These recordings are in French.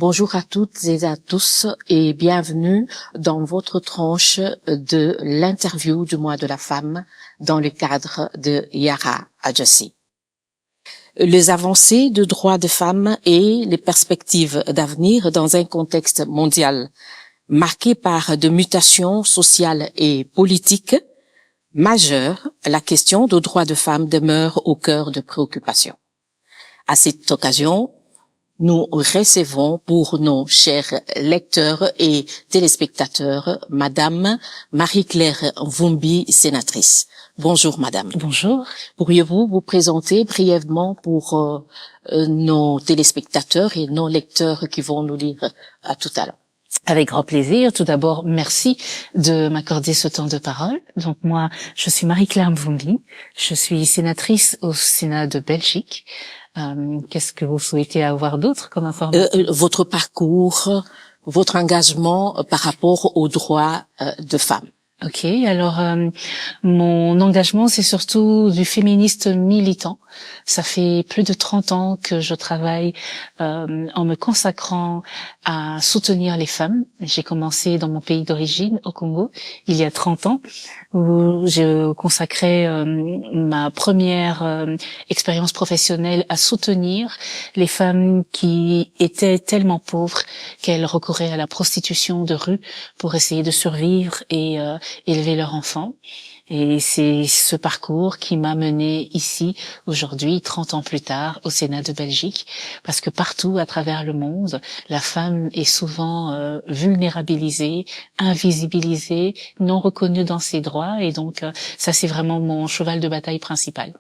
Bonjour à toutes et à tous et bienvenue dans votre tranche de l'interview du mois de la femme dans le cadre de Yara Adjassi. Les avancées de droits des femmes et les perspectives d'avenir dans un contexte mondial marqué par de mutations sociales et politiques majeures, la question des droits des femmes demeure au cœur de préoccupations. À cette occasion, nous recevons pour nos chers lecteurs et téléspectateurs Madame Marie-Claire Mvumbi, sénatrice. Bonjour Madame. Bonjour. Pourriez-vous vous présenter brièvement pour nos téléspectateurs et nos lecteurs qui vont nous lire à tout à l'heure? Avec grand plaisir. Tout d'abord, merci de m'accorder ce temps de parole. Donc moi, je suis Marie-Claire Mvumbi. Je suis sénatrice au Sénat de Belgique. Qu'est-ce que vous souhaitez avoir d'autre comme information? Votre parcours, votre engagement par rapport aux droits de femmes. Ok, alors mon engagement, c'est surtout du féministe militant. Ça fait plus de 30 ans que je travaille en me consacrant à soutenir les femmes. J'ai commencé dans mon pays d'origine, au Congo, il y a 30 ans, où j'ai consacré ma première expérience professionnelle à soutenir les femmes qui étaient tellement pauvres qu'elles recouraient à la prostitution de rue pour essayer de survivre et élever leurs enfants. Et c'est ce parcours qui m'a menée ici, aujourd'hui, 30 ans plus tard, au Sénat de Belgique, parce que partout à travers le monde, la femme est souvent vulnérabilisée, invisibilisée, non reconnue dans ses droits, et donc ça c'est vraiment mon cheval de bataille principal.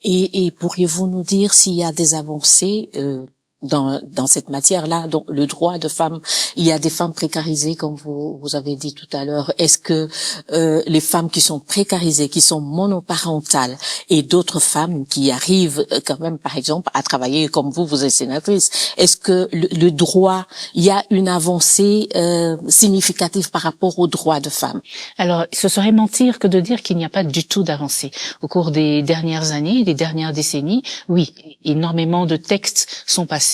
Et pourriez-vous nous dire s'il y a des avancées dans cette matière-là, donc le droit de femmes, il y a des femmes précarisées, comme vous avez dit tout à l'heure. Est-ce que les femmes qui sont précarisées, qui sont monoparentales, et d'autres femmes qui arrivent quand même, par exemple, à travailler comme vous êtes sénatrice, est-ce que le droit, il y a une avancée significative par rapport aux droits de femmes? Alors, ce serait mentir que de dire qu'il n'y a pas du tout d'avancée. Au cours des dernières années, des dernières décennies, oui, énormément de textes sont passés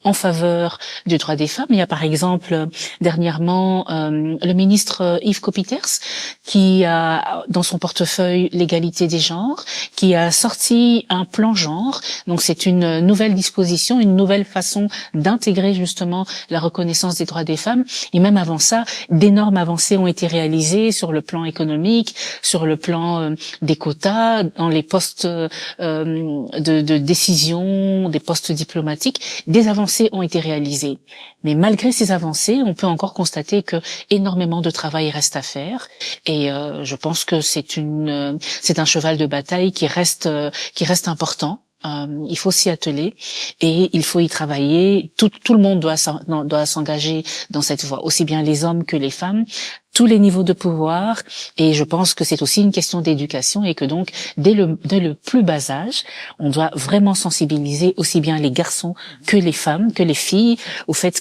en faveur du droit des femmes. Il y a par exemple dernièrement le ministre Yves Copiters qui a dans son portefeuille l'égalité des genres, qui a sorti un plan genre. Donc c'est une nouvelle disposition, une nouvelle façon d'intégrer justement la reconnaissance des droits des femmes. Et même avant ça, d'énormes avancées ont été réalisées sur le plan économique, sur le plan des quotas, dans les postes de décision, des postes diplomatiques. Des avancées ont été réalisées. Mais malgré ces avancées, on peut encore constater que énormément de travail reste à faire. Et je pense que c'est un cheval de bataille qui reste important. Il faut s'y atteler et il faut y travailler. Tout le monde doit s'engager dans cette voie, aussi bien les hommes que les femmes, tous les niveaux de pouvoir. Et je pense que c'est aussi une question d'éducation et que donc dès le plus bas âge, on doit vraiment sensibiliser aussi bien les garçons que les femmes, que les filles au fait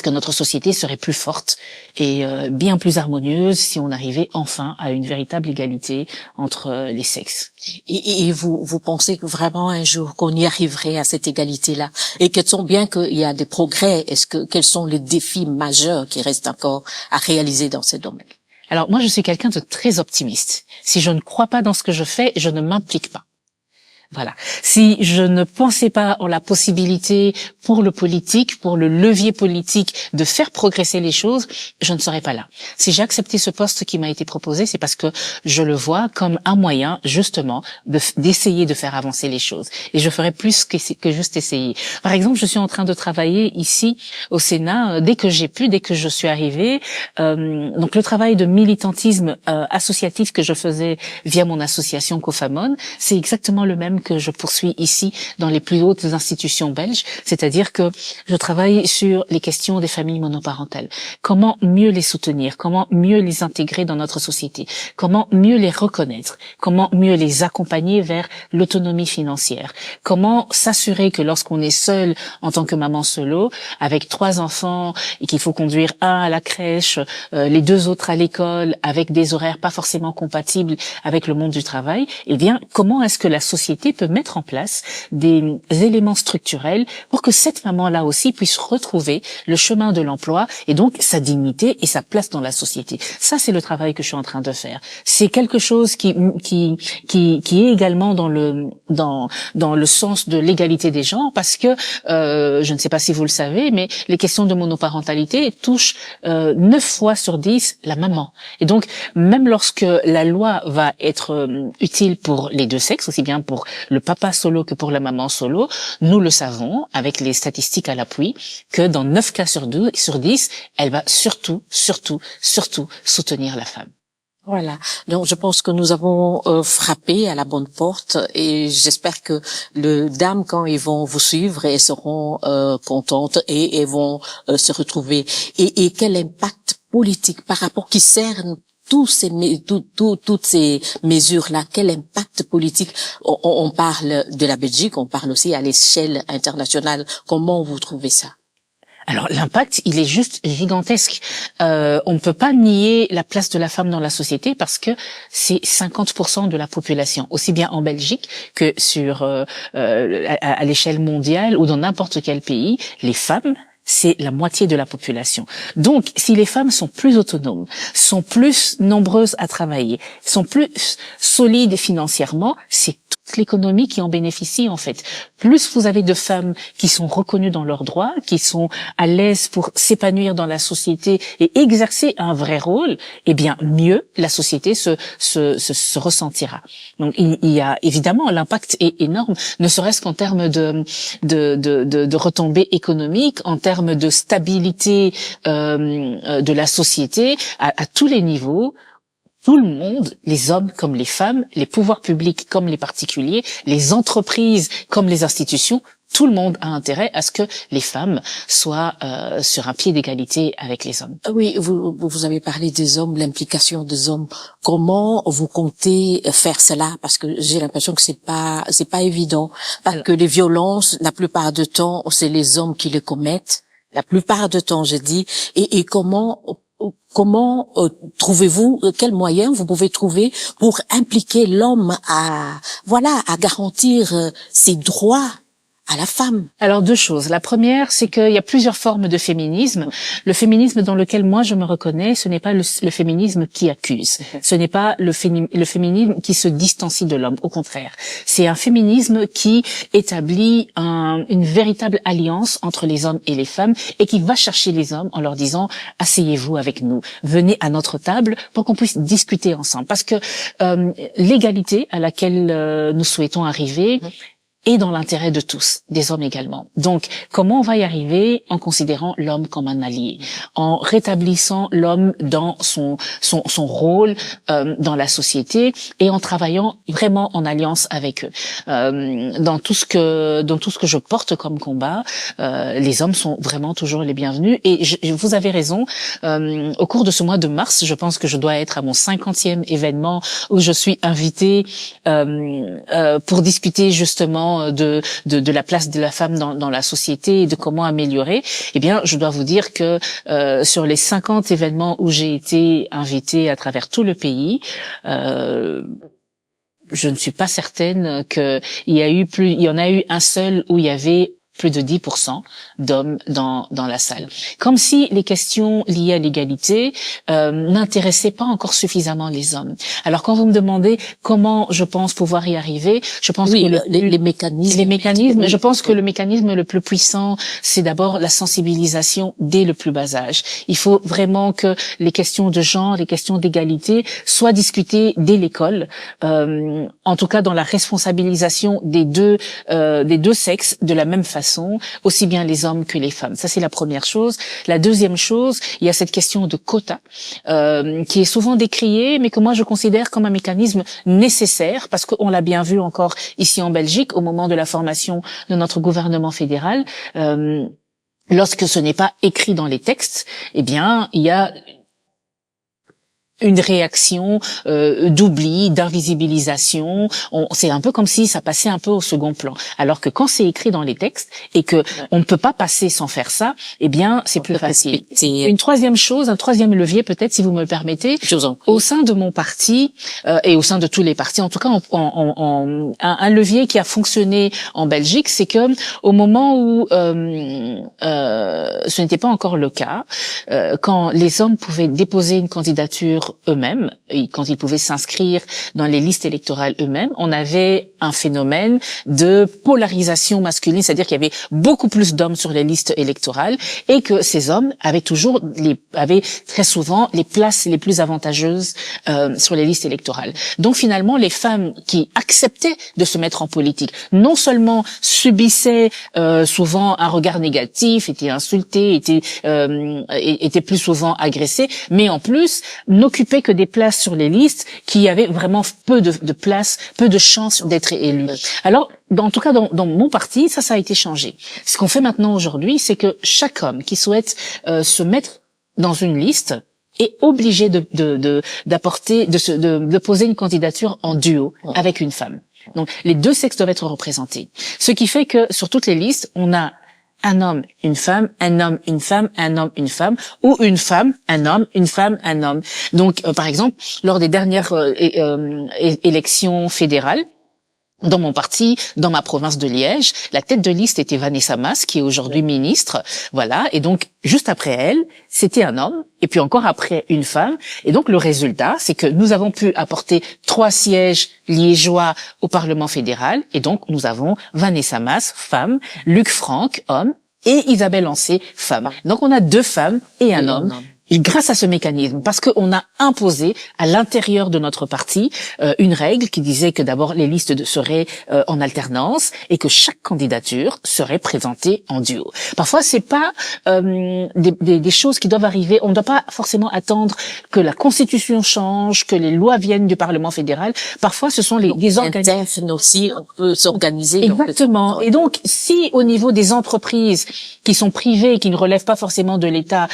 que notre société serait plus forte et bien plus harmonieuse si on arrivait enfin à une véritable égalité entre les sexes. Et vous pensez que vraiment un jour qu'on y arriverait à cette égalité-là? Et quels sont, bien qu'il y a des progrès, quels sont les défis majeurs qui restent encore à réaliser dans ce domaine? Alors moi, je suis quelqu'un de très optimiste. Si je ne crois pas dans ce que je fais, je ne m'implique pas. Voilà. Si je ne pensais pas en la possibilité pour le politique, pour le levier politique de faire progresser les choses, je ne serais pas là. Si j'ai accepté ce poste qui m'a été proposé, c'est parce que je le vois comme un moyen, justement, d'essayer de faire avancer les choses. Et je ferai plus que juste essayer. Par exemple, je suis en train de travailler ici au Sénat, dès que je suis arrivée. Donc le travail de militantisme associatif que je faisais via mon association Cofamone, c'est exactement le même que je poursuis ici dans les plus hautes institutions belges, c'est-à-dire que je travaille sur les questions des familles monoparentales. Comment mieux les soutenir, comment mieux les intégrer dans notre société, comment mieux les reconnaître, comment mieux les accompagner vers l'autonomie financière, comment s'assurer que lorsqu'on est seul en tant que maman solo, avec 3 enfants et qu'il faut conduire un à la crèche, les 2 autres à l'école, avec des horaires pas forcément compatibles avec le monde du travail, eh bien, comment est-ce que la société société peut mettre en place des éléments structurels pour que cette maman-là aussi puisse retrouver le chemin de l'emploi et donc sa dignité et sa place dans la société. Ça, c'est le travail que je suis en train de faire. C'est quelque chose qui est également dans le sens de l'égalité des genres, parce que je ne sais pas si vous le savez, mais les questions de monoparentalité touchent 9 fois sur 10 la maman. Et donc, même lorsque la loi va être utile pour les deux sexes, aussi bien pour le papa solo que pour la maman solo, nous le savons, avec les statistiques à l'appui, que dans 9 cas sur 10, elle va surtout soutenir la femme. Voilà. Donc, je pense que nous avons frappé à la bonne porte, et j'espère que les dames, quand ils vont vous suivre, elles seront contentes et elles vont se retrouver. Et quel impact politique par rapport qui cerne toutes ces mesures-là, quel impact politique? On parle de la Belgique, on parle aussi à l'échelle internationale. Comment vous trouvez ça? Alors l'impact, il est juste gigantesque. On ne peut pas nier la place de la femme dans la société, parce que c'est 50% de la population, aussi bien en Belgique que sur à l'échelle mondiale ou dans n'importe quel pays. Les femmes, c'est la moitié de la population. Donc, si les femmes sont plus autonomes, sont plus nombreuses à travailler, sont plus solides financièrement, c'est toute l'économie qui en bénéficie, en fait. Plus vous avez de femmes qui sont reconnues dans leurs droits, qui sont à l'aise pour s'épanouir dans la société et exercer un vrai rôle, eh bien, mieux la société se ressentira. Donc, il y a, évidemment, l'impact est énorme, ne serait-ce qu'en termes de retombées économiques, en termes de stabilité de la société à tous les niveaux. Tout le monde, les hommes comme les femmes, les pouvoirs publics comme les particuliers, les entreprises comme les institutions, tout le monde a intérêt à ce que les femmes soient sur un pied d'égalité avec les hommes. Oui, vous avez parlé des hommes, l'implication des hommes. Comment vous comptez faire cela? Parce que j'ai l'impression que c'est pas évident. Parce que les violences, la plupart du temps, c'est les hommes qui les commettent. La plupart du temps, je dis. Et comment trouvez-vous, quels moyens vous pouvez trouver pour impliquer l'homme à garantir ses droits à la femme? Alors, 2 choses. La première, c'est qu'il y a plusieurs formes de féminisme. Le féminisme dans lequel moi je me reconnais, ce n'est pas le féminisme qui accuse. Ce n'est pas le féminisme qui se distancie de l'homme. Au contraire. C'est un féminisme qui établit une véritable alliance entre les hommes et les femmes, et qui va chercher les hommes en leur disant: asseyez-vous avec nous. Venez à notre table pour qu'on puisse discuter ensemble. Parce que l'égalité à laquelle nous souhaitons arriver et dans l'intérêt de tous, des hommes également. Donc, comment on va y arriver? En considérant l'homme comme un allié, en rétablissant l'homme dans son rôle dans la société, et en travaillant vraiment en alliance avec eux. Dans tout ce que je porte comme combat, les hommes sont vraiment toujours les bienvenus. Et vous avez raison. Au cours de ce mois de mars, je pense que je dois être à mon 50e événement où je suis invitée pour discuter justement de la place de la femme dans la société et de comment améliorer. Eh bien, je dois vous dire que sur les 50 événements où j'ai été invitée à travers tout le pays, je ne suis pas certaine qu'il y en a eu un seul où il y avait plus de 10% d'hommes dans la salle. Comme si les questions liées à l'égalité n'intéressaient pas encore suffisamment les hommes. Alors quand vous me demandez comment je pense pouvoir y arriver, je pense que les mécanismes. Je pense que le mécanisme le plus puissant, c'est d'abord la sensibilisation dès le plus bas âge. Il faut vraiment que les questions de genre, les questions d'égalité soient discutées dès l'école, en tout cas dans la responsabilisation des deux sexes de la même façon, aussi bien les hommes que les femmes. Ça, c'est la première chose. La deuxième chose, il y a cette question de quota qui est souvent décriée, mais que moi je considère comme un mécanisme nécessaire, parce qu'on l'a bien vu encore ici en Belgique au moment de la formation de notre gouvernement fédéral. Lorsque ce n'est pas écrit dans les textes, eh bien, il y a une réaction d'oubli, d'invisibilisation. C'est un peu comme si ça passait un peu au second plan. Alors que quand c'est écrit dans les textes et que on ne peut pas passer sans faire ça, eh bien c'est plus facile. Une troisième chose, un troisième levier peut-être, si vous me le permettez, au sein de mon parti et au sein de tous les partis, en tout cas un levier qui a fonctionné en Belgique, c'est que au moment où ce n'était pas encore le cas, quand les hommes pouvaient déposer une candidature eux-mêmes, et quand ils pouvaient s'inscrire dans les listes électorales eux-mêmes, on avait un phénomène de polarisation masculine, c'est-à-dire qu'il y avait beaucoup plus d'hommes sur les listes électorales et que ces hommes avaient très souvent les places les plus avantageuses sur les listes électorales. Donc finalement, les femmes qui acceptaient de se mettre en politique, non seulement subissaient souvent un regard négatif, étaient insultées, étaient plus souvent agressées, mais en plus n'occupaient que des places sur les listes qui avaient vraiment peu de places, peu de chances d'être élus. Alors, en tout cas, dans mon parti, ça a été changé. Ce qu'on fait maintenant aujourd'hui, c'est que chaque homme qui souhaite se mettre dans une liste est obligé de poser une candidature en duo avec une femme. Donc, les deux sexes doivent être représentés. Ce qui fait que sur toutes les listes, on a un homme, une femme, un homme, une femme, un homme, une femme, ou une femme, un homme, une femme, un homme. Donc, par exemple, lors des dernières élections fédérales, dans mon parti, dans ma province de Liège, la tête de liste était Vanessa Mas, qui est aujourd'hui ministre, voilà, et donc juste après elle, c'était un homme, et puis encore après une femme, et donc le résultat, c'est que nous avons pu apporter 3 sièges liégeois au Parlement fédéral, et donc nous avons Vanessa Mas, femme, Luc Franck, homme, et Isabelle Ancet, femme. Donc on a 2 femmes et un homme. Grâce à ce mécanisme, parce qu'on a imposé à l'intérieur de notre parti une règle qui disait que d'abord les listes seraient en alternance et que chaque candidature serait présentée en duo. Parfois, c'est pas des choses qui doivent arriver. On ne doit pas forcément attendre que la Constitution change, que les lois viennent du Parlement fédéral. Parfois, ce sont les organismes aussi. On peut s'organiser. Exactement. Et donc, si au niveau des entreprises qui sont privées, qui ne relèvent pas forcément de l'État,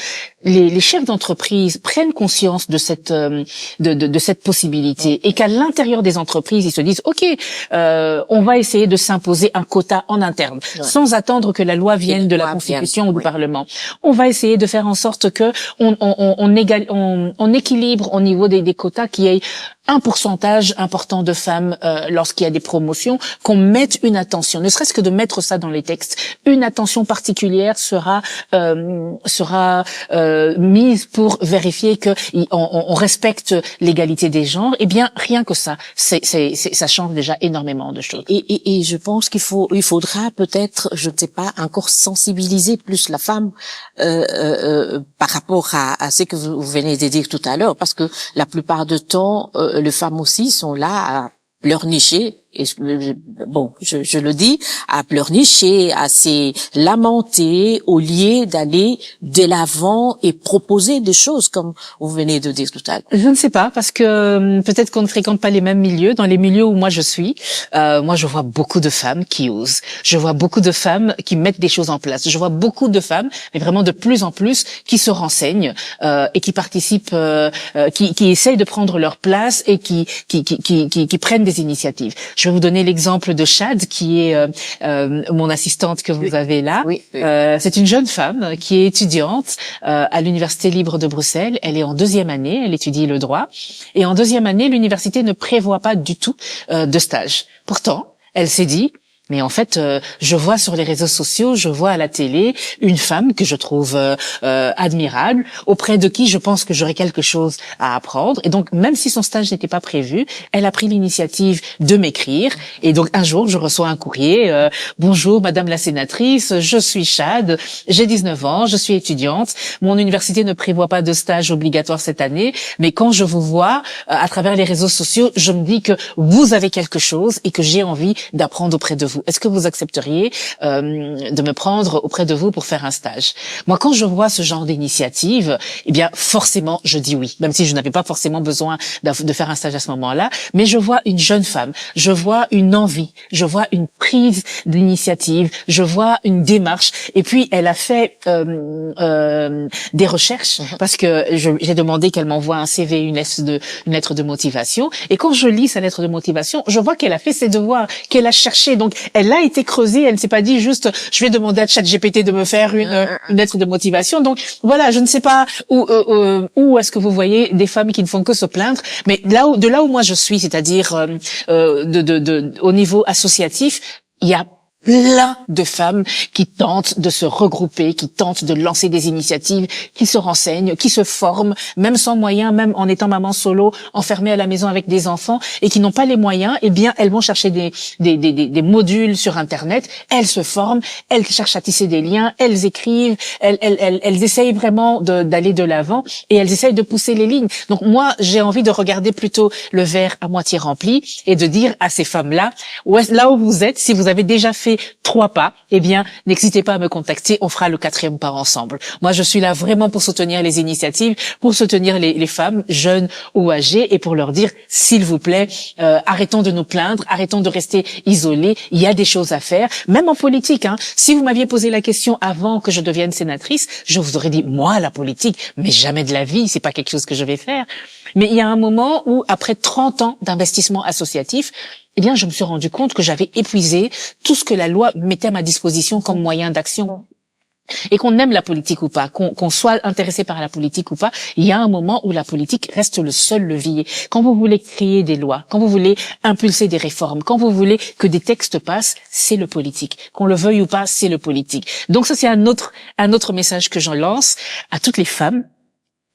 les chefs d'entreprise prennent conscience de cette possibilité et qu'à l'intérieur des entreprises ils se disent ok, on va essayer de s'imposer un quota en interne sans attendre que la loi vienne de la Constitution ou du Parlement. On va essayer de faire en sorte que on équilibre au niveau des quotas, qu'il y ait un pourcentage important de femmes lorsqu'il y a des promotions, qu'on mette une attention, ne serait-ce que de mettre ça dans les textes. Une attention particulière sera mise pour vérifier que on respecte l'égalité des genres. Eh bien, rien que ça, ça change déjà énormément de choses. Et je pense il faudra peut-être, je ne sais pas, encore sensibiliser plus la femme par rapport à ce que vous venez de dire tout à l'heure, parce que la plupart du temps, les femmes aussi sont là à pleurnicher, et je le dis, à pleurnicher, à se lamenter au lieu d'aller de l'avant et proposer des choses comme vous venez de dire tout à l'heure. Je ne sais pas, parce que peut-être qu'on ne fréquente pas les mêmes milieux. Dans les milieux où moi je suis, moi je vois beaucoup de femmes qui osent. Je vois beaucoup de femmes qui mettent des choses en place. Je vois beaucoup de femmes, mais vraiment de plus en plus, qui se renseignent et qui participent, qui essayent de prendre leur place et qui prennent des initiatives. Je vais vous donner l'exemple de Chad, qui est mon assistante que vous avez là. Oui. C'est une jeune femme qui est étudiante à l'Université libre de Bruxelles. Elle est en 2e année, elle étudie le droit. Et en 2e année, l'université ne prévoit pas du tout de stage. Pourtant, elle s'est dit... Mais en fait, je vois sur les réseaux sociaux, je vois à la télé une femme que je trouve admirable, auprès de qui je pense que j'aurais quelque chose à apprendre. Et donc, même si son stage n'était pas prévu, elle a pris l'initiative de m'écrire. Et donc, un jour, je reçois un courrier. Bonjour, Madame la sénatrice, je suis Chad, j'ai 19 ans, je suis étudiante. Mon université ne prévoit pas de stage obligatoire cette année, mais quand je vous vois à travers les réseaux sociaux, je me dis que vous avez quelque chose et que j'ai envie d'apprendre auprès de vous. vous. Est-ce que vous accepteriez de me prendre auprès de vous pour faire un stage? Moi, quand je vois ce genre d'initiative, eh bien, forcément, je dis oui, même si je n'avais pas forcément besoin de faire un stage à ce moment-là. Mais je vois une jeune femme, je vois une envie, je vois une prise d'initiative, je vois une démarche. Et puis, elle a fait des recherches parce que j'ai demandé qu'elle m'envoie un CV, une lettre de motivation. Et quand je lis sa lettre de motivation, je vois qu'elle a fait ses devoirs, qu'elle a cherché. Donc, elle a été creusée. Elle ne s'est pas dit juste, je vais demander à ChatGPT de me faire une lettre de motivation. Donc, voilà, je ne sais pas où est-ce que vous voyez des femmes qui ne font que se plaindre. Mais de là où moi je suis, c'est-à-dire au niveau associatif, il y a plein de femmes qui tentent de se regrouper, qui tentent de lancer des initiatives, qui se renseignent, qui se forment, même sans moyens, même en étant maman solo, enfermée à la maison avec des enfants et qui n'ont pas les moyens. Eh bien, elles vont chercher des modules sur Internet. Elles se forment, elles cherchent à tisser des liens, elles écrivent, elles essayent vraiment d'aller de l'avant et elles essayent de pousser les lignes. Donc moi, j'ai envie de regarder plutôt le verre à moitié rempli et de dire à ces femmes-là, là où vous êtes, si vous avez déjà fait 3 pas, eh bien, n'hésitez pas à me contacter, on fera le 4e pas ensemble. Moi, je suis là vraiment pour soutenir les initiatives, pour soutenir les femmes, jeunes ou âgées, et pour leur dire, s'il vous plaît, arrêtons de nous plaindre, arrêtons de rester isolés, il y a des choses à faire, même en politique, hein. Si vous m'aviez posé la question avant que je devienne sénatrice, je vous aurais dit, moi, la politique, mais jamais de la vie, c'est pas quelque chose que je vais faire. Mais il y a un moment où, après 30 ans d'investissement associatif, eh bien, je me suis rendu compte que j'avais épuisé tout ce que la loi mettait à ma disposition comme moyen d'action. Et qu'on aime la politique ou pas, qu'on soit intéressé par la politique ou pas, il y a un moment où la politique reste le seul levier. Quand vous voulez créer des lois, quand vous voulez impulser des réformes, quand vous voulez que des textes passent, c'est le politique. Qu'on le veuille ou pas, c'est le politique. Donc ça, c'est un autre message que j'en lance à toutes les femmes,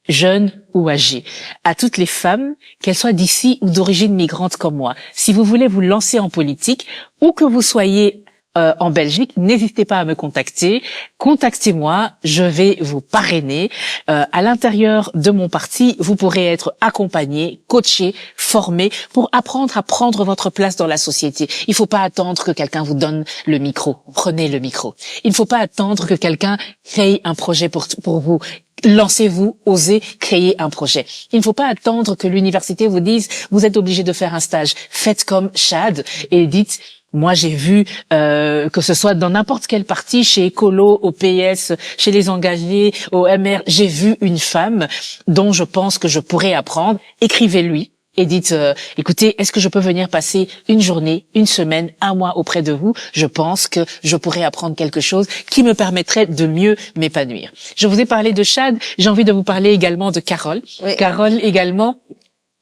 jeunes ou âgées, à toutes les femmes, qu'elles soient d'ici ou d'origine migrante comme moi. Si vous voulez vous lancer en politique, ou que vous soyez en Belgique, n'hésitez pas à me contacter. Contactez-moi, je vais vous parrainer. À l'intérieur de mon parti, vous pourrez être accompagné, coaché, formé pour apprendre à prendre votre place dans la société. Il ne faut pas attendre que quelqu'un vous donne le micro. Prenez le micro. Il ne faut pas attendre que quelqu'un crée un projet pour vous. Lancez-vous, osez créer un projet. Il ne faut pas attendre que l'université vous dise « vous êtes obligé de faire un stage ». Faites comme Chad et dites « moi j'ai vu que ce soit dans n'importe quel parti, chez Écolo, au PS, chez les engagés, au MR, j'ai vu une femme dont je pense que je pourrais apprendre. Écrivez-lui. » Et dites, écoutez, est-ce que je peux venir passer une journée, une semaine, un mois auprès de vous? Je pense que je pourrais apprendre quelque chose qui me permettrait de mieux m'épanouir. Je vous ai parlé de Chad, j'ai envie de vous parler également de Carole. Oui. Carole également,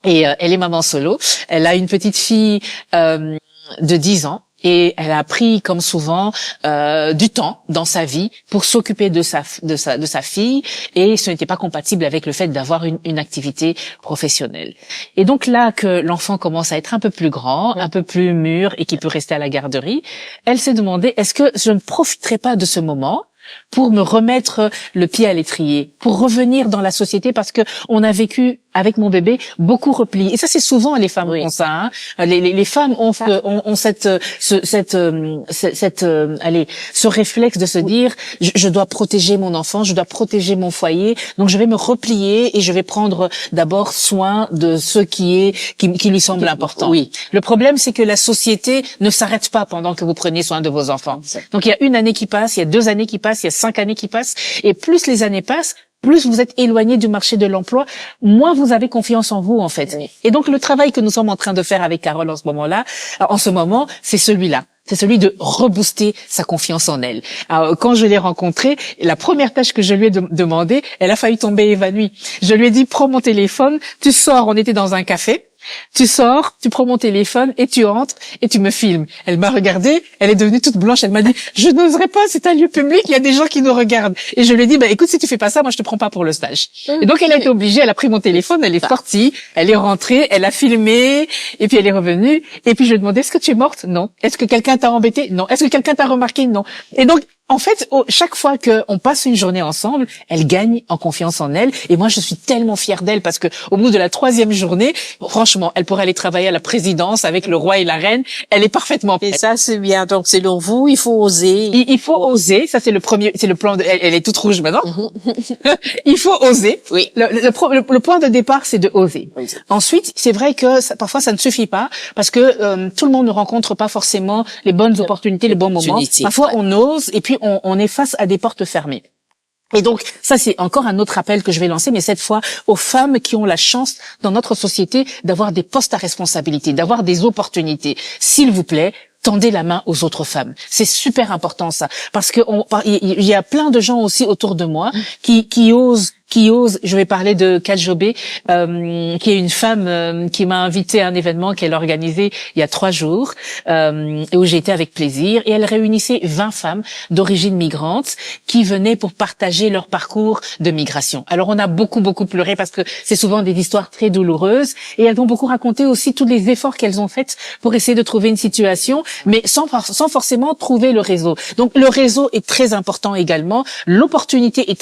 et elle est maman solo. Elle a une petite fille de 10 ans. Et elle a pris, comme souvent, du temps dans sa vie pour s'occuper de sa fille, et ce n'était pas compatible avec le fait d'avoir une activité professionnelle. Et donc là que l'enfant commence à être un peu plus grand, un peu plus mûr et qui peut rester à la garderie, elle s'est demandé, est-ce que je ne profiterais pas de ce moment pour me remettre le pied à l'étrier, pour revenir dans la société, parce que on a vécu avec mon bébé beaucoup repli. Et ça, c'est souvent les femmes qui ont ça. Hein. Les femmes ont ce réflexe de se dire, je dois protéger mon enfant, je dois protéger mon foyer, donc je vais me replier et je vais prendre d'abord soin de ce qui lui semble important. Oui. Le problème, c'est que la société ne s'arrête pas pendant que vous prenez soin de vos enfants. Donc il y a 1 année qui passe, il y a 2 années qui passent, il y a 5 années qui passent, et plus les années passent, plus vous êtes éloigné du marché de l'emploi, moins vous avez confiance en vous, en fait. Oui. Et donc, le travail que nous sommes en train de faire avec Carole en ce moment, c'est celui-là. C'est celui de rebooster sa confiance en elle. Alors, quand je l'ai rencontrée, la première tâche que je lui ai demandé, elle a failli tomber évanouie. Je lui ai dit, prends mon téléphone, tu sors, on était dans un café, tu sors, tu prends mon téléphone et tu entres et tu me filmes. Elle m'a regardée, elle est devenue toute blanche, elle m'a dit, je n'oserais pas, c'est un lieu public, il y a des gens qui nous regardent. Et je lui ai dit, écoute, si tu fais pas ça, moi je te prends pas pour le stage. Et donc elle a été obligée, elle a pris mon téléphone, elle est sortie, elle est rentrée, elle a filmé, et puis elle est revenue, et puis je lui ai demandé, est-ce que tu es morte? Non. Est-ce que quelqu'un t'a embêté? Non. Est-ce que quelqu'un t'a remarqué? Non. Et donc, En fait, chaque fois qu'on passe une journée ensemble, elle gagne en confiance en elle. Et moi, je suis tellement fière d'elle parce que au bout de la 3e journée, franchement, elle pourrait aller travailler à la présidence avec le roi et la reine. Elle est parfaitement prête. Et ça, c'est bien. Donc, selon vous, il faut oser. Il faut oser. Ça, c'est le premier, c'est le plan elle est toute rouge maintenant. Il faut oser. Oui. Le point de départ, c'est de oser. Oui. Ensuite, c'est vrai que parfois, ça ne suffit pas parce que tout le monde ne rencontre pas forcément les bonnes opportunités, les bons moments. Parfois, on ose et puis on est face à des portes fermées. Et donc, ça, c'est encore un autre appel que je vais lancer, mais cette fois aux femmes qui ont la chance dans notre société d'avoir des postes à responsabilité, d'avoir des opportunités. S'il vous plaît, tendez la main aux autres femmes. C'est super important, ça. Parce que il y a plein de gens aussi autour de moi qui osent, je vais parler de Kajobé, qui est une femme qui m'a invitée à un événement qu'elle a organisé il y a 3 jours, et où j'ai été avec plaisir. Et elle réunissait 20 femmes d'origine migrante qui venaient pour partager leur parcours de migration. Alors on a beaucoup pleuré parce que c'est souvent des histoires très douloureuses. Et elles ont beaucoup raconté aussi tous les efforts qu'elles ont faits pour essayer de trouver une situation, mais sans forcément trouver le réseau. Donc le réseau est très important également. L'opportunité est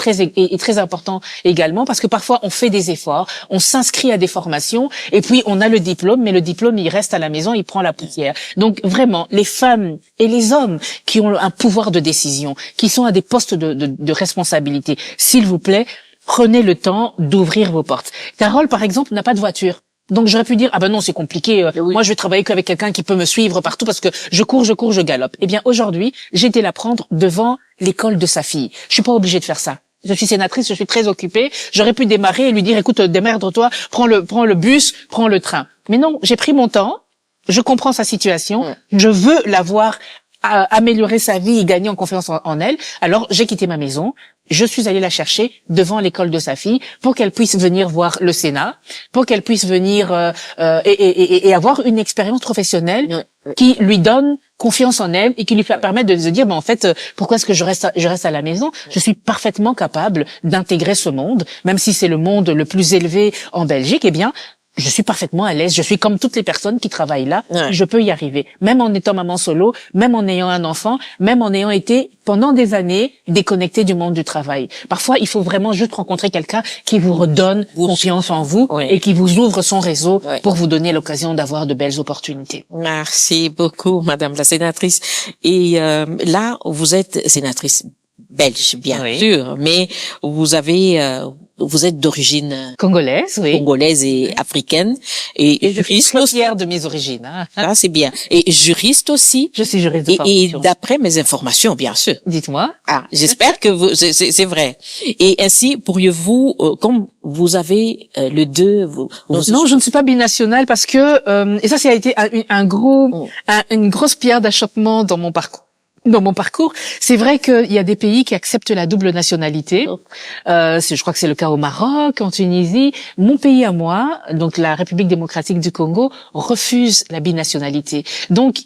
très important également, parce que parfois on fait des efforts, on s'inscrit à des formations et puis on a le diplôme, mais le diplôme il reste à la maison, il prend la poussière. Donc vraiment, les femmes et les hommes qui ont un pouvoir de décision, qui sont à des postes de responsabilité, s'il vous plaît, prenez le temps d'ouvrir vos portes. Carole, par exemple, n'a pas de voiture. Donc j'aurais pu dire ah ben non, c'est compliqué, moi je vais travailler qu'avec quelqu'un qui peut me suivre partout parce que je cours, je galope. Eh bien aujourd'hui, j'ai été la prendre devant l'école de sa fille. Je suis pas obligée de faire ça. Je suis sénatrice, je suis très occupée. J'aurais pu démarrer et lui dire écoute, démerde-toi, prends le bus, prends le train. Mais non, j'ai pris mon temps. Je comprends sa situation. Je veux la voir améliorer sa vie et gagner en confiance en elle. Alors j'ai quitté ma maison. Je suis allée la chercher devant l'école de sa fille pour qu'elle puisse venir voir le Sénat, pour qu'elle puisse venir et avoir une expérience professionnelle qui lui donne confiance en elle et qui lui permet de se dire en fait pourquoi est-ce que je reste à la maison? Je suis parfaitement capable d'intégrer ce monde, même si c'est le monde le plus élevé en Belgique. Eh bien, je suis parfaitement à l'aise. Je suis comme toutes les personnes qui travaillent là. Je peux y arriver. Même en étant maman solo, même en ayant un enfant, même en ayant été pendant des années déconnectée du monde du travail. Parfois, il faut vraiment juste rencontrer quelqu'un qui vous redonne confiance en vous et qui vous ouvre son réseau pour vous donner l'occasion d'avoir de belles opportunités. Merci beaucoup, Madame la sénatrice. Et là, vous êtes sénatrice belge, bien sûr, mais vous êtes d'origine congolaise, congolaise et africaine, et je suis très fière de mes origines. Hein. Ah, c'est bien. Et juriste aussi. Je suis juriste de formation. Et d'après mes informations, bien sûr. Dites-moi. Ah, j'espère que c'est vrai. Et ainsi, pourriez-vous, comme vous avez le deux, non, je ne suis pas binationale parce que et ça a été une grosse pierre d'achoppement dans mon parcours. C'est vrai qu'il y a des pays qui acceptent la double nationalité. Je crois que c'est le cas au Maroc, en Tunisie. Mon pays à moi, donc la République démocratique du Congo, refuse la binationalité. Donc,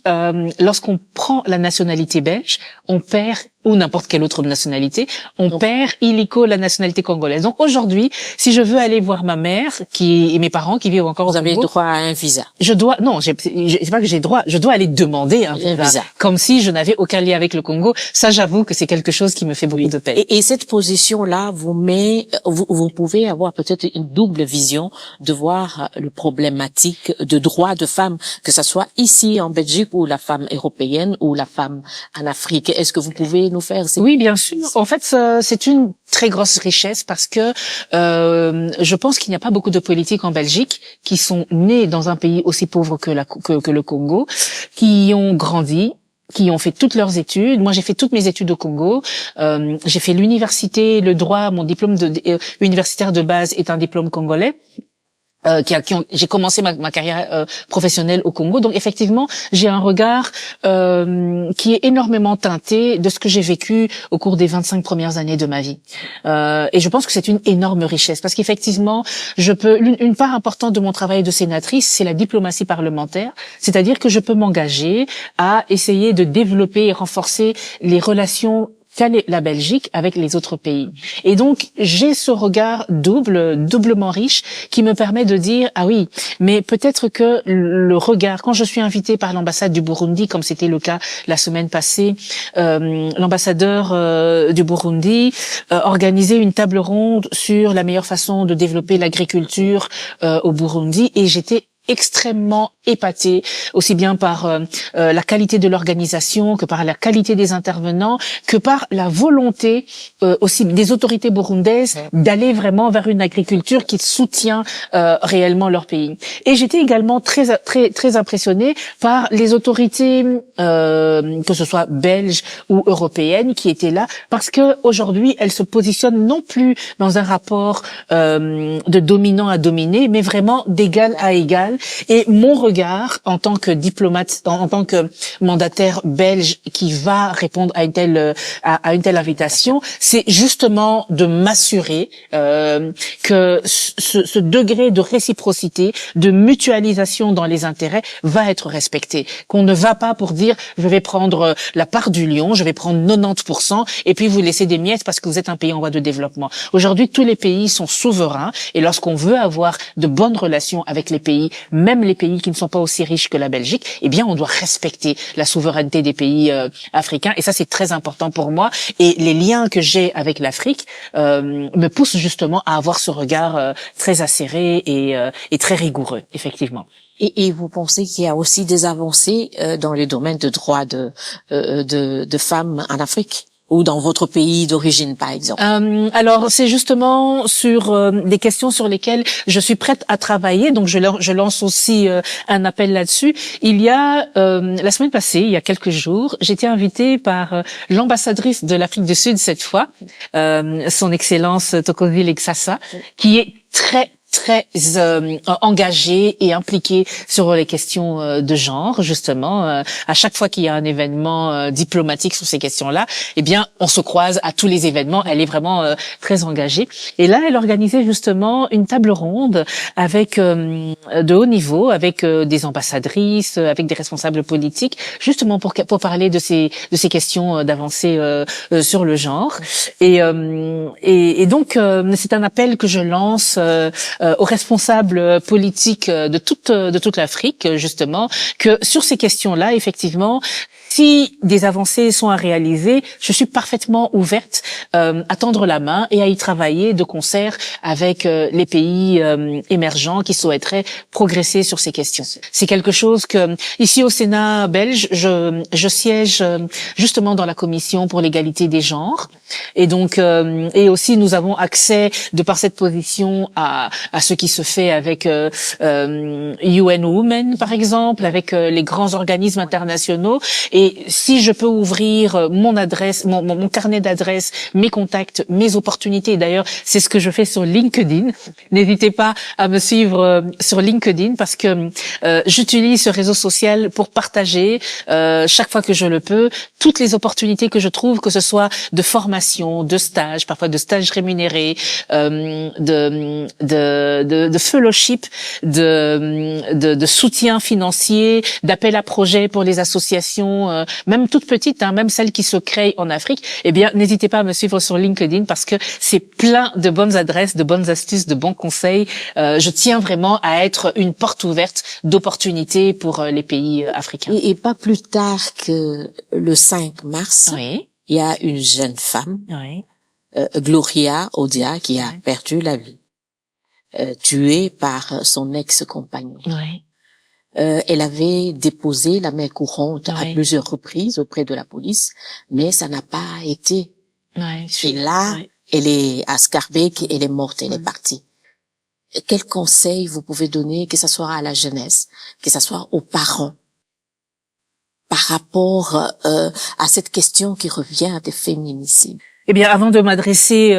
lorsqu'on prend la nationalité belge, on perd ou n'importe quelle autre nationalité, on perd illico la nationalité congolaise. Donc aujourd'hui, si je veux aller voir ma mère et mes parents qui vivent encore au Congo, vous avez droit à un visa. C'est pas que j'ai droit, je dois aller demander un visa. Comme si je n'avais aucun lien avec le Congo. Ça, j'avoue que c'est quelque chose qui me fait beaucoup de peine. Et cette position-là vous pouvez avoir peut-être une double vision de voir le problématique de droits de femmes, que ça soit ici en Belgique ou la femme européenne ou la femme en Afrique. Est-ce que vous pouvez nous faire Oui, bien sûr. En fait, c'est une très grosse richesse parce que je pense qu'il n'y a pas beaucoup de politiques en Belgique qui sont nés dans un pays aussi pauvre que le Congo, qui ont grandi, qui ont fait toutes leurs études. Moi, j'ai fait toutes mes études au Congo. J'ai fait l'université, le droit. Mon diplôme universitaire de base est un diplôme congolais. J'ai commencé ma carrière professionnelle au Congo, donc effectivement j'ai un regard qui est énormément teinté de ce que j'ai vécu au cours des 25 premières années de ma vie, et je pense que c'est une énorme richesse parce qu'effectivement une part importante de mon travail de sénatrice, c'est la diplomatie parlementaire, c'est-à-dire que je peux m'engager à essayer de développer et renforcer les relations qu'a la Belgique avec les autres pays. Et donc, j'ai ce regard doublement riche, qui me permet de dire, ah oui, mais peut-être que le regard, quand je suis invitée par l'ambassade du Burundi, comme c'était le cas la semaine passée, l'ambassadeur du Burundi organisait une table ronde sur la meilleure façon de développer l'agriculture au Burundi, et j'étais extrêmement épatée, aussi bien par la qualité de l'organisation que par la qualité des intervenants, que par la volonté aussi des autorités burundaises d'aller vraiment vers une agriculture qui soutient réellement leur pays. Et j'étais également très impressionnée par les autorités que ce soit belges ou européennes qui étaient là, parce que aujourd'hui elles se positionnent non plus dans un rapport de dominant à dominé, mais vraiment d'égal à égal. Et mon regard en tant que diplomate, en tant que mandataire belge qui va répondre à une telle invitation, c'est justement de m'assurer que ce degré de réciprocité, de mutualisation dans les intérêts va être respecté. Qu'on ne va pas pour dire je vais prendre la part du lion, je vais prendre 90% et puis vous laisser des miettes parce que vous êtes un pays en voie de développement. Aujourd'hui, tous les pays sont souverains, et lorsqu'on veut avoir de bonnes relations avec les pays, même les pays qui ne sont pas aussi riches que la Belgique, eh bien, on doit respecter la souveraineté des pays africains. Et ça, c'est très important pour moi. Et les liens que j'ai avec l'Afrique me poussent justement à avoir ce regard très acéré et très rigoureux, effectivement. Et vous pensez qu'il y a aussi des avancées dans les domaines de droits de femmes en Afrique? Ou dans votre pays d'origine, par exemple? Alors, c'est justement sur des questions sur lesquelles je suis prête à travailler. Donc, je lance aussi un appel là-dessus. Il y a la semaine passée, il y a quelques jours, j'ai été invitée par l'ambassadrice de l'Afrique du Sud cette fois, son Excellence Thokozile Xassa, qui est très engagé et impliqué sur les questions de genre, justement. À chaque fois qu'il y a un événement diplomatique sur ces questions-là, eh bien, on se croise à tous les événements. Elle est vraiment très engagée. Et là, elle organisait justement une table ronde avec de haut niveau, avec des ambassadrices, avec des responsables politiques, justement pour parler de ces questions d'avancée sur le genre. Et donc, c'est un appel que je lance aux responsables politiques de toute l'Afrique, justement, que sur ces questions-là, effectivement, si des avancées sont à réaliser, je suis parfaitement ouverte à tendre la main et à y travailler de concert avec les pays émergents qui souhaiteraient progresser sur ces questions. C'est quelque chose que, ici au Sénat belge, je siège justement dans la commission pour l'égalité des genres, et donc et aussi nous avons accès de par cette position à ce qui se fait avec UN Women par exemple, avec les grands organismes internationaux. Et si je peux ouvrir mon adresse, mon carnet d'adresses, mes contacts, mes opportunités, d'ailleurs c'est ce que je fais sur LinkedIn. N'hésitez pas à me suivre sur LinkedIn, parce que j'utilise ce réseau social pour partager chaque fois que je le peux toutes les opportunités que je trouve, que ce soit de formation, de stage, parfois de stages rémunérés, de fellowship, de soutien financier, d'appel à projets pour les associations, même toutes petites, même celles qui se créent en Afrique. Eh bien, n'hésitez pas à me suivre sur LinkedIn, parce que c'est plein de bonnes adresses, de bonnes astuces, de bons conseils. Je tiens vraiment à être une porte ouverte d'opportunités pour les pays africains. Et pas plus tard que le 5 mars, oui, il y a une jeune femme, oui, Gloria Odia, qui a perdu la vie, tuée par son ex-compagnon. oui. Elle avait déposé la main courante à Oui. plusieurs reprises auprès de la police, mais ça n'a pas été. Oui. Et là, Oui. elle est à Schaerbeek, elle est morte, elle est partie. Quel conseil vous pouvez donner, que ce soit à la jeunesse, que ce soit aux parents, par rapport à cette question qui revient des féminicides? Eh bien, avant de m'adresser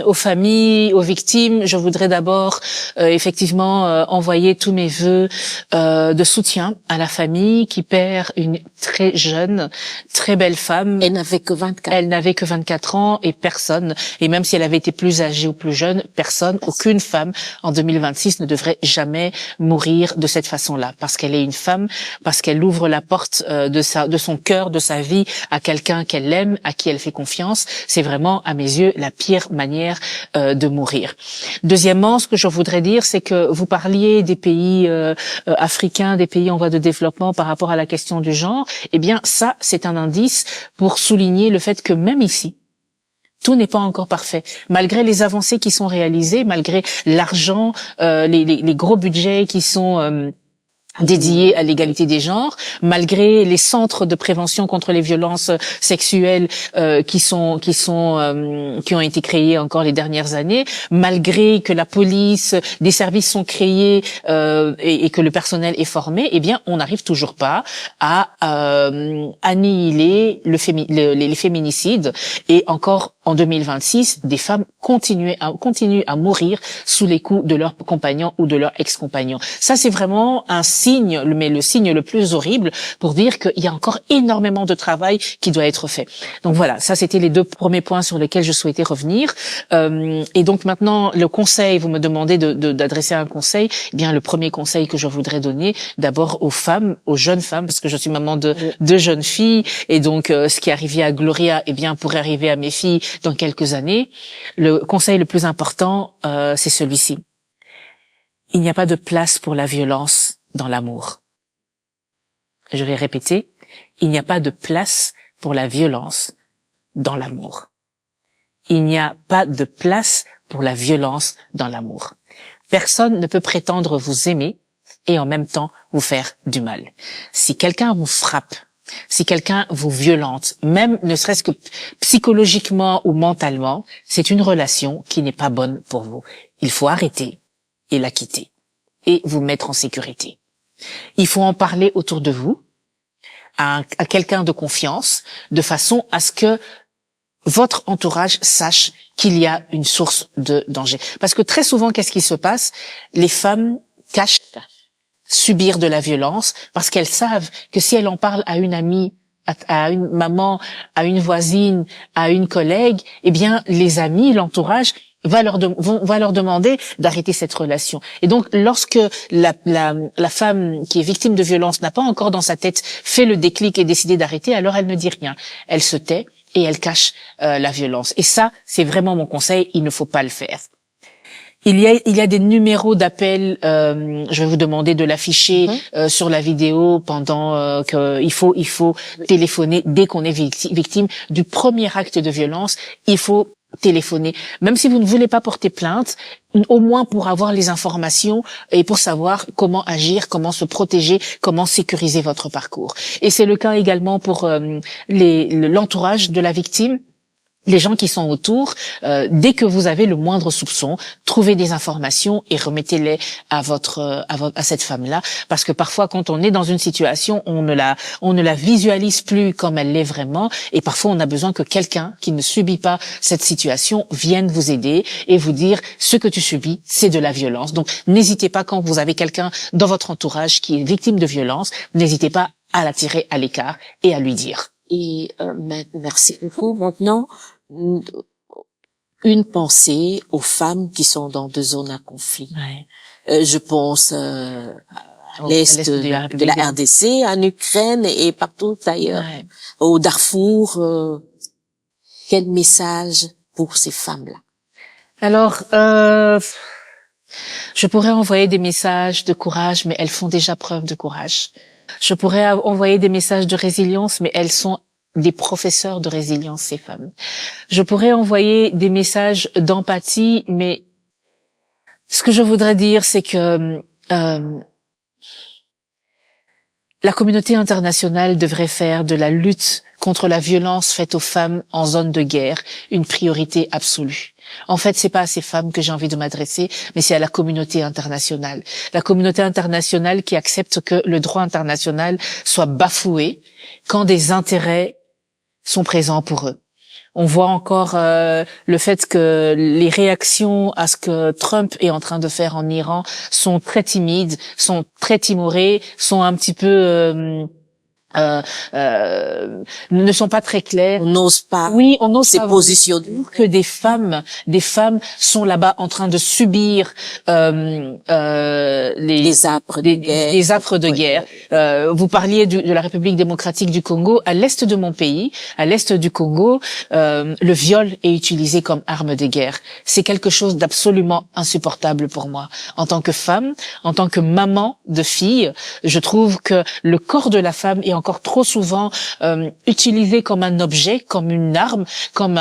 aux familles, aux victimes, je voudrais d'abord effectivement envoyer tous mes vœux de soutien à la famille qui perd une très jeune, très belle femme. Elle n'avait que 24. Elle n'avait que 24 ans et personne, et même si elle avait été plus âgée ou plus jeune, aucune femme en 2026 ne devrait jamais mourir de cette façon-là, parce qu'elle est une femme, parce qu'elle ouvre la porte de son cœur, de sa vie à quelqu'un qu'elle aime, à qui elle fait confiance. C'est vraiment, à mes yeux, la pire manière de mourir. Deuxièmement, ce que je voudrais dire, c'est que vous parliez des pays africains, des pays en voie de développement par rapport à la question du genre. Eh bien, ça, c'est un indice pour souligner le fait que même ici, tout n'est pas encore parfait. Malgré les avancées qui sont réalisées, malgré l'argent, les gros budgets qui sont dédiés à l'égalité des genres, malgré les centres de prévention contre les violences sexuelles qui ont été créés encore les dernières années, malgré que la police, des services sont créés et que le personnel est formé, eh bien, on n'arrive toujours pas à annihiler les féminicides. Et encore en 2026, des femmes continuent à mourir sous les coups de leurs compagnons ou de leurs ex-compagnons. Ça, c'est vraiment un signe, mais le signe le plus horrible pour dire qu'il y a encore énormément de travail qui doit être fait. Donc voilà, ça c'était les deux premiers points sur lesquels je souhaitais revenir. Et donc maintenant, le conseil, vous me demandez d'adresser un conseil. Eh bien, le premier conseil que je voudrais donner, d'abord aux femmes, aux jeunes femmes, parce que je suis maman de deux jeunes filles, et donc ce qui est arrivé à Gloria, eh bien, pourrait arriver à mes filles dans quelques années. Le conseil le plus important, c'est celui-ci. Il n'y a pas de place pour la violence dans l'amour. Je vais répéter, il n'y a pas de place pour la violence dans l'amour. Il n'y a pas de place pour la violence dans l'amour. Personne ne peut prétendre vous aimer et en même temps vous faire du mal. Si quelqu'un vous frappe, si quelqu'un vous violente, même ne serait-ce que psychologiquement ou mentalement, c'est une relation qui n'est pas bonne pour vous. Il faut arrêter et la quitter et vous mettre en sécurité. Il faut en parler autour de vous, à quelqu'un de confiance, de façon à ce que votre entourage sache qu'il y a une source de danger. Parce que très souvent, qu'est-ce qui se passe? Les femmes cachent subir de la violence parce qu'elles savent que si elles en parlent à une amie, à une maman, à une voisine, à une collègue, eh bien, les amis, l'entourage va leur demander d'arrêter cette relation. Et donc, lorsque la femme qui est victime de violence n'a pas encore dans sa tête fait le déclic et décidé d'arrêter, alors elle ne dit rien. Elle se tait et elle cache la violence. Et ça, c'est vraiment mon conseil, il ne faut pas le faire. Il y a des numéros d'appel, je vais vous demander de l'afficher sur la vidéo pendant il faut téléphoner dès qu'on est victime du premier acte de violence, il faut téléphoner. Même si vous ne voulez pas porter plainte, au moins pour avoir les informations et pour savoir comment agir, comment se protéger, comment sécuriser votre parcours. Et c'est le cas également pour l'entourage de la victime. Les gens qui sont autour, dès que vous avez le moindre soupçon, trouvez des informations et remettez-les à cette femme-là, parce que parfois quand on est dans une situation, on ne la visualise plus comme elle l'est vraiment, et parfois on a besoin que quelqu'un qui ne subit pas cette situation vienne vous aider et vous dire ce que tu subis, c'est de la violence. Donc n'hésitez pas, quand vous avez quelqu'un dans votre entourage qui est victime de violence, n'hésitez pas à la tirer à l'écart et à lui dire. Et merci beaucoup. Maintenant, une pensée aux femmes qui sont dans des zones à conflit. Ouais. Je pense à l'est de la RDC, en Ukraine et partout ailleurs, au Darfour. Quel message pour ces femmes-là? Alors, je pourrais envoyer des messages de courage, mais elles font déjà preuve de courage. Je pourrais envoyer des messages de résilience, mais elles sont des professeurs de résilience, ces femmes. Je pourrais envoyer des messages d'empathie, mais ce que je voudrais dire, c'est que la communauté internationale devrait faire de la lutte contre la violence faite aux femmes en zone de guerre une priorité absolue. En fait, c'est pas à ces femmes que j'ai envie de m'adresser, mais c'est à la communauté internationale. La communauté internationale qui accepte que le droit international soit bafoué quand des intérêts sont présents pour eux. On voit encore le fait que les réactions à ce que Trump est en train de faire en Iran sont très timides, sont très timorées, sont un petit peu ne sont pas très claires. On n'ose pas. Oui, on n'ose se pas positionner. que des femmes sont là-bas en train de subir les affres de guerre. Les affres de guerre. Vous parliez de la République démocratique du Congo. À l'est de mon pays, à l'est du Congo, le viol est utilisé comme arme de guerre. C'est quelque chose d'absolument insupportable pour moi. En tant que femme, en tant que maman de fille, je trouve que le corps de la femme est encore trop souvent utilisé comme un objet, comme une arme, comme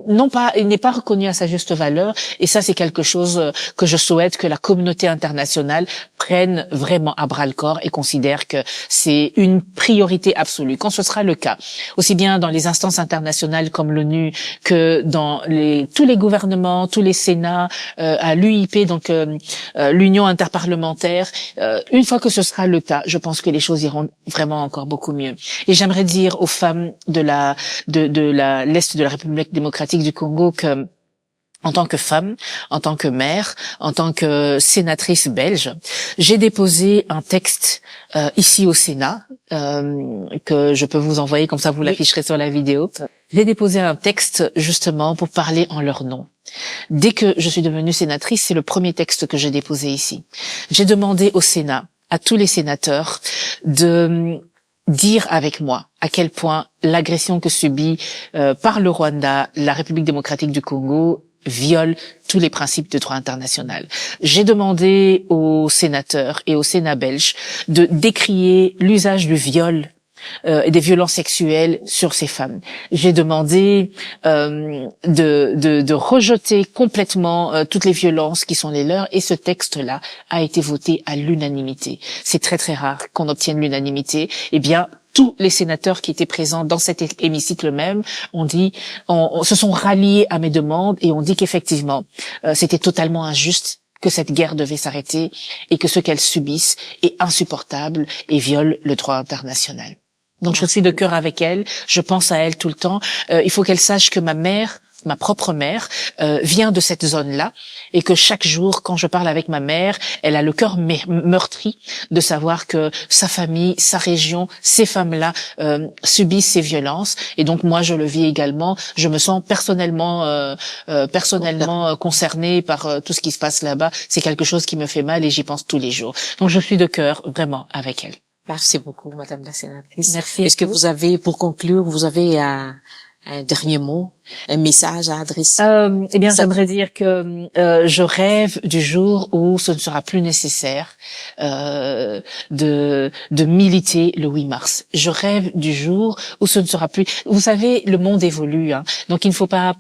non pas, il n'est pas reconnu à sa juste valeur. Et ça, c'est quelque chose que je souhaite que la communauté internationale prenne vraiment à bras le corps et considère que c'est une priorité absolue. Quand ce sera le cas, aussi bien dans les instances internationales comme l'ONU que dans tous les gouvernements, tous les sénats, à l'UIP, donc l'Union interparlementaire, une fois que ce sera le cas, je pense que les choses iront vraiment encore beaucoup mieux. Et j'aimerais dire aux femmes de l'Est de la République démocratique du Congo que, en tant que femme, en tant que mère, en tant que sénatrice belge, j'ai déposé un texte ici au Sénat que je peux vous envoyer, comme ça vous l'afficherez sur la vidéo. J'ai déposé un texte justement pour parler en leur nom. Dès que je suis devenue sénatrice, c'est le premier texte que j'ai déposé ici. J'ai demandé au Sénat, à tous les sénateurs, de dire avec moi à quel point l'agression que subit par le Rwanda, la République démocratique du Congo, viole tous les principes de droit international. J'ai demandé aux sénateurs et au Sénat belge de décrier l'usage du viol et des violences sexuelles sur ces femmes. J'ai demandé de rejeter complètement toutes les violences qui sont les leurs, et ce texte-là a été voté à l'unanimité. C'est très très rare qu'on obtienne l'unanimité. Eh bien, tous les sénateurs qui étaient présents dans cet hémicycle même se sont ralliés à mes demandes et ont dit qu'effectivement, c'était totalement injuste, que cette guerre devait s'arrêter et que ce qu'elles subissent est insupportable et viole le droit international. Donc je suis de cœur avec elle, je pense à elle tout le temps. Il faut qu'elle sache que ma propre mère, vient de cette zone-là, et que chaque jour, quand je parle avec ma mère, elle a le cœur meurtri de savoir que sa famille, sa région, ces femmes-là subissent ces violences. Et donc moi, je le vis également. Je me sens personnellement concernée par tout ce qui se passe là-bas. C'est quelque chose qui me fait mal et j'y pense tous les jours. Donc je suis de cœur vraiment avec elle. Merci beaucoup, Madame la sénatrice. Merci. Est-ce que vous avez, pour conclure, un dernier mot, un message à adresser? Eh bien, j'aimerais dire que je rêve du jour où ce ne sera plus nécessaire de militer le 8 mars. Je rêve du jour où ce ne sera plus. Vous savez, le monde évolue, hein, donc il ne faut pas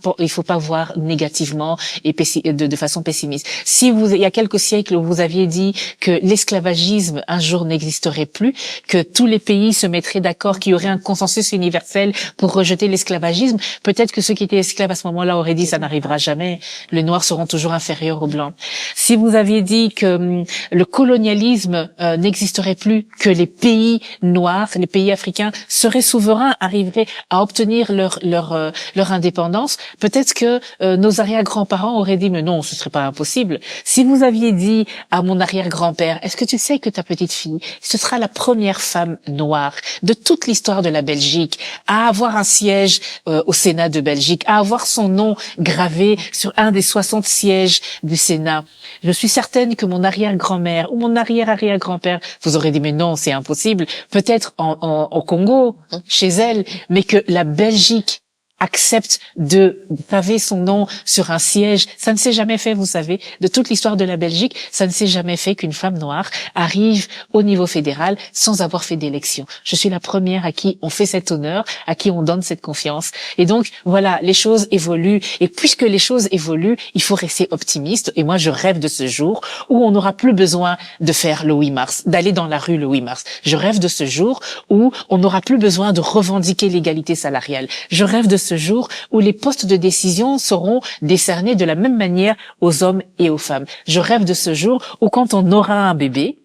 voir négativement et de façon pessimiste. Il y a quelques siècles, vous aviez dit que l'esclavagisme un jour n'existerait plus, que tous les pays se mettraient d'accord, qu'il y aurait un consensus universel pour rejeter l'esclavagisme. Peut-être que ceux qui étaient esclaves à ce moment-là auraient dit ça n'arrivera jamais, les noirs seront toujours inférieurs aux blancs. Si vous aviez dit que le colonialisme n'existerait plus, que les pays noirs, les pays africains seraient souverains, arriveraient à obtenir leur indépendance, peut-être que nos arrière-grands-parents auraient dit mais non, ce serait pas impossible. Si vous aviez dit à mon arrière-grand-père, est-ce que tu sais que ta petite fille, ce sera la première femme noire de toute l'histoire de la Belgique à avoir un siège au Sénat de Belgique, à avoir son nom gravé sur un des 60 sièges du Sénat. Je suis certaine que mon arrière-grand-mère ou mon arrière-arrière-grand-père vous aurait dit mais non, c'est impossible. Peut-être au Congo, chez elle, mais que la Belgique accepte de graver son nom sur un siège. Ça ne s'est jamais fait, vous savez. De toute l'histoire de la Belgique, ça ne s'est jamais fait qu'une femme noire arrive au niveau fédéral sans avoir fait d'élection. Je suis la première à qui on fait cet honneur, à qui on donne cette confiance. Et donc, voilà, les choses évoluent. Et puisque les choses évoluent, il faut rester optimiste. Et moi, je rêve de ce jour où on n'aura plus besoin de faire le 8 mars, d'aller dans la rue le 8 mars. Je rêve de ce jour où on n'aura plus besoin de revendiquer l'égalité salariale. Je rêve de ce jour où les postes de décision seront décernés de la même manière aux hommes et aux femmes. Je rêve de ce jour où quand on aura un bébé,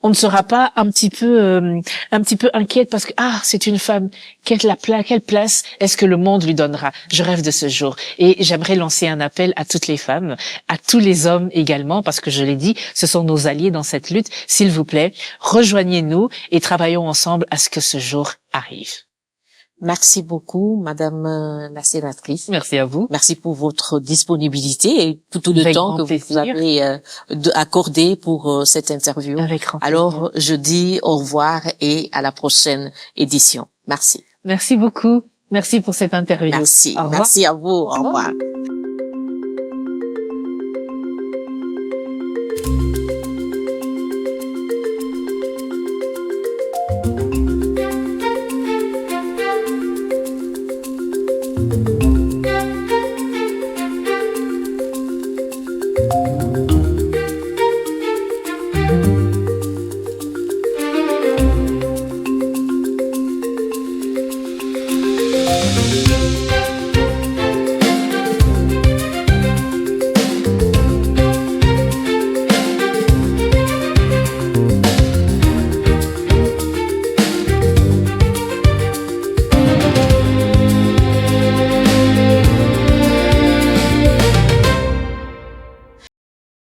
on ne sera pas un petit peu inquiète parce que c'est une femme. Quelle place est-ce que le monde lui donnera? Je rêve de ce jour. Et j'aimerais lancer un appel à toutes les femmes, à tous les hommes également, parce que je l'ai dit, ce sont nos alliés dans cette lutte. S'il vous plaît, rejoignez-nous et travaillons ensemble à ce que ce jour arrive. Merci beaucoup, Madame la sénatrice. Merci à vous. Merci pour votre disponibilité et pour tout le temps que vous avez accordé pour cette interview. Avec grand plaisir. Alors, je dis au revoir et à la prochaine édition. Merci. Merci beaucoup. Merci pour cette interview. Merci. Merci à vous. Au revoir. Thank you.